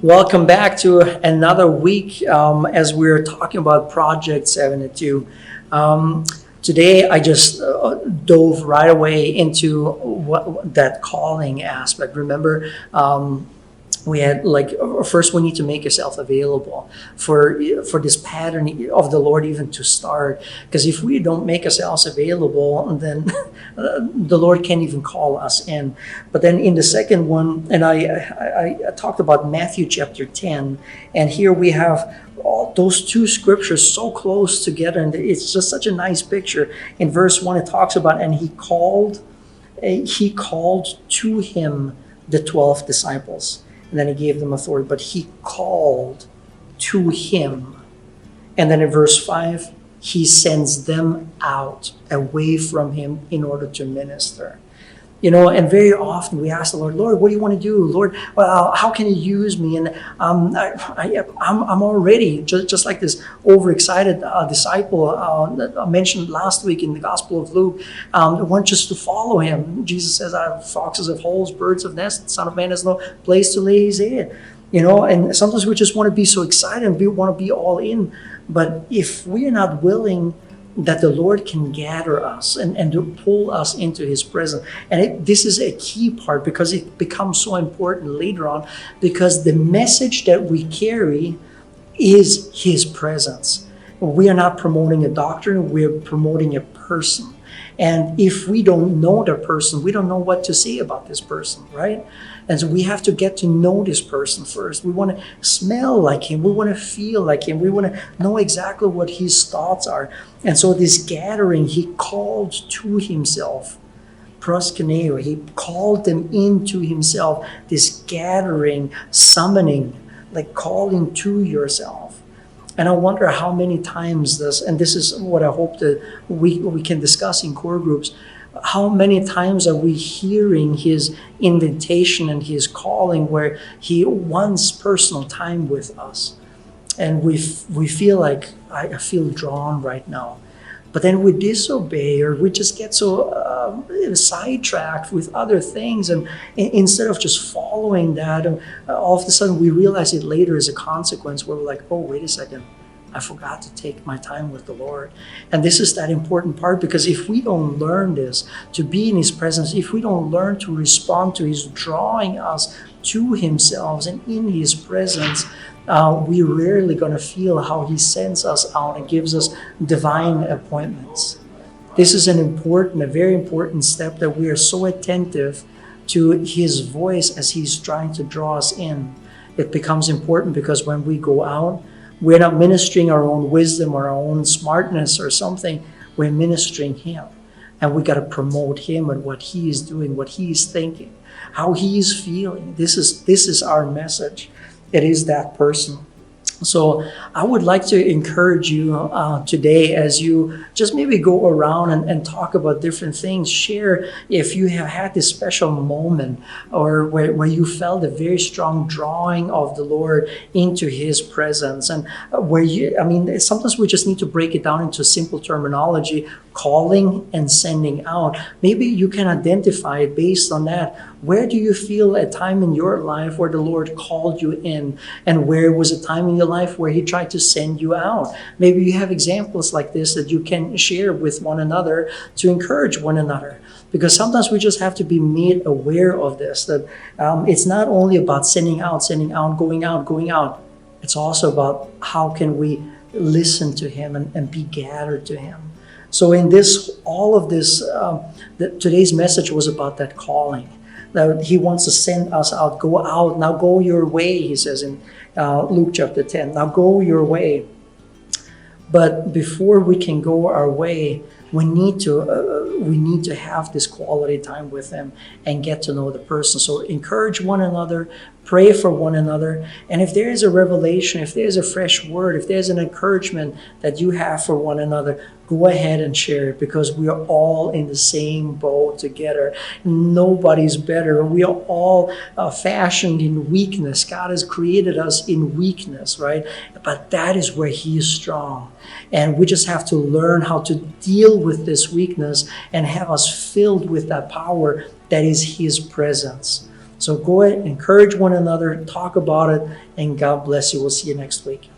Welcome back to another week as we're talking about Project 72. Today, I just dove right away into that calling aspect. Remember, we had first we need to make yourself available for this pattern of the Lord even to start, because if we don't make ourselves available, then the Lord can't even call us in. But then in the second one, and I talked about Matthew chapter 10, and here we have all those two scriptures so close together, and it's just such a nice picture. In verse 1 it talks about, and he called to him the 12 disciples. And then he gave them authority, but he called to him. And then in verse 5, he sends them out away from him in order to minister. And very often we ask the Lord, what do you want to do? Lord, well, how can you use me? And I'm already, just like this overexcited disciple that I mentioned last week in the Gospel of Luke, want just to follow him. Jesus says, foxes have holes, birds have nests, the Son of Man has no place to lay his head. And sometimes we just want to be so excited and we want to be all in. But if we are not willing that the Lord can gather us and to pull us into his presence. And this is a key part, because it becomes so important later on, because the message that we carry is his presence. We are not promoting a doctrine, we're promoting a person. And if we don't know the person, we don't know what to say about this person, right? And so we have to get to know this person first. We want to smell like him. We want to feel like him. We want to know exactly what his thoughts are. And so this gathering, he called to himself. Proskuneo, he called them into himself. This gathering, summoning, like calling to yourself. And I wonder how many times and this is what I hope that we can discuss in core groups, how many times are we hearing his invitation and his calling where he wants personal time with us? And we feel like, I feel drawn right now. But then we disobey, or we just get so sidetracked with other things. And instead of just following that, all of a sudden we realize it later as a consequence where we're like, oh, wait a second. I forgot to take my time with the Lord. And this is that important part, because if we don't learn this, to be in his presence, if we don't learn to respond to his drawing us to himself and in his presence, we're rarely going to feel how he sends us out and gives us divine appointments. This is a very important step, that we are so attentive to his voice as he's trying to draw us in. It becomes important because when we go out, we're not ministering our own wisdom or our own smartness or something. We're ministering him. And we got to promote him and what he is doing, what he is thinking, how he is feeling. This is our message. It is that person. So I would like to encourage you today, as you just maybe go around and talk about different things. Share if you have had this special moment, or where you felt a very strong drawing of the Lord into his presence. And sometimes we just need to break it down into simple terminology, calling and sending out. Maybe you can identify it based on that. Where do you feel a time in your life where the Lord called you in, and where was a time in your life where he tried to send you out? Maybe you have examples like this that you can share with one another to encourage one another. Because sometimes we just have to be made aware of this, that it's not only about sending out, going out. It's also about how can we listen to him and be gathered to him. So in today's message was about that calling. That he wants to send us out. Go out. Now go your way, he says in Luke chapter 10. Now go your way. But before we can go our way, we need to have this quality time with him and get to know the person. So encourage one another, pray for one another. And if there is a revelation, if there's a fresh word, if there's an encouragement that you have for one another, go ahead and share it, because we are all in the same boat together. Nobody's better. We are all fashioned in weakness. God has created us in weakness, right? But that is where he is strong. And we just have to learn how to deal with this weakness and have us filled with that power that is his presence. So go ahead, encourage one another, talk about it, and God bless you. We'll see you next week.